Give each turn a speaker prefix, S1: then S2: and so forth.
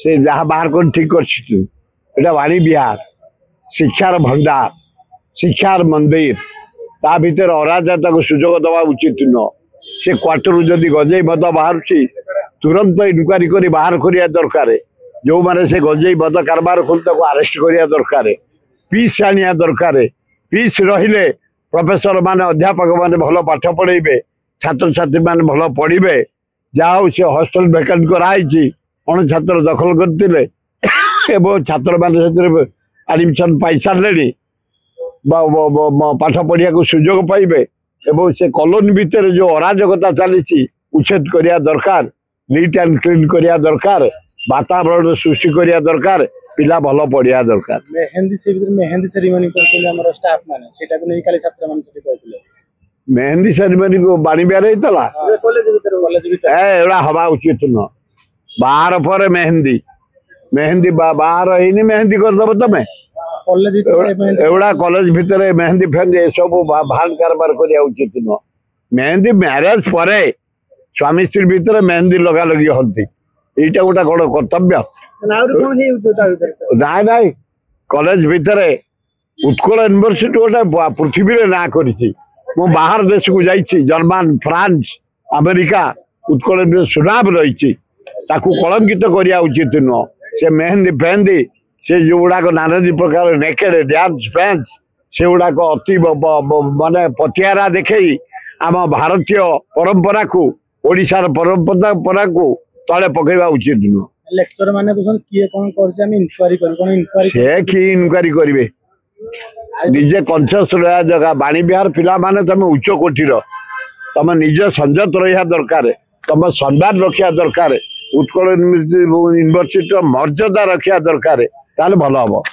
S1: से जहाँ बाहर कर ठीक कर वाणी विहार शिक्षार भंडार शिक्षार मंदिर ता भीतर अराजकता को सुजोग दवा उचित नुह से क्वार्टर जदि गजेई मद बाहर तुरंत इनक्वारी कर बाहर करिया दरकार जो माने से गजेई मद कारबार कर अरेस्ट करिया दरकार पीस आनिया दरकार पीस रहिले प्रोफेसर माने अध्यापक माने भल पाठ पढ़ेबे छात्र छात्री माने भल पढ़े जहाँ से हॉस्टल भैकेंट कराई अण छात्र दखल करते छात्र मैंने एडमिशन पाई सारे पाठ पढ़िया को सुजोग पाइबे एवं से कॉलोनी भितर जो अराजकता चली उच्छेद करिया दरकार नीट एंड क्लीन करिया दरकार वातावरण सृष्टि करिया दरकार पिला भल पढ़िया दरकार।
S2: मेहंदी से मेहंदी सेरेमनी करते हमर स्टाफ माने सेटा को नहीं खाली छात्र माने सेठी कहले
S1: मेहंदी सेरेमनी को बाणी बिहार होता
S2: कॉलेज भीतर
S1: एड़ा हवा उचित न बाहर पर मेहंदी मेहंदी बाहर ही मेहंदी करदब तुम
S2: कॉलेज
S1: एवड़ा कॉलेज भितर मेहंदी फेहंदी ये सब भान कारबार करिया उचित न मेहंदी मैरेज पर स्वामी स्त्री भितर मेहंदी लगा लगी हंती एटा गोटा कौन कर्तव्य ना ना कॉलेज भितर उत्कल यूनिवर्सिटी गोटे पृथ्वी ना कर बाहर देश को जाइए German France America Utkal Sunam रही कलंकित करिया उचित नुह से मेहंदी फेहंदी से जो गुड़ाक नाना प्रकार नेकेड डांस फैंस से गुड़ाक अति माने पतियारा देखई आम भारतीय परंपरा को ओडिशार परंपरा को तले पकेबा उचित नुह।
S2: लेक्चर माने किए कोन करछ हम इंक्वायरी कर कोन इंक्वायरी
S1: से कि इंक्वायरी करिवे निजे कॉन्शियस रहा जगह बाणी बिहार पिला माने तमे उच्च कोटिर तमे निजे संयत रहा दरकार तमे सम्मान रखा दरकार उत्कल यूनिवर्सिटी मर्यादा रखा दरकार ताले भल हम।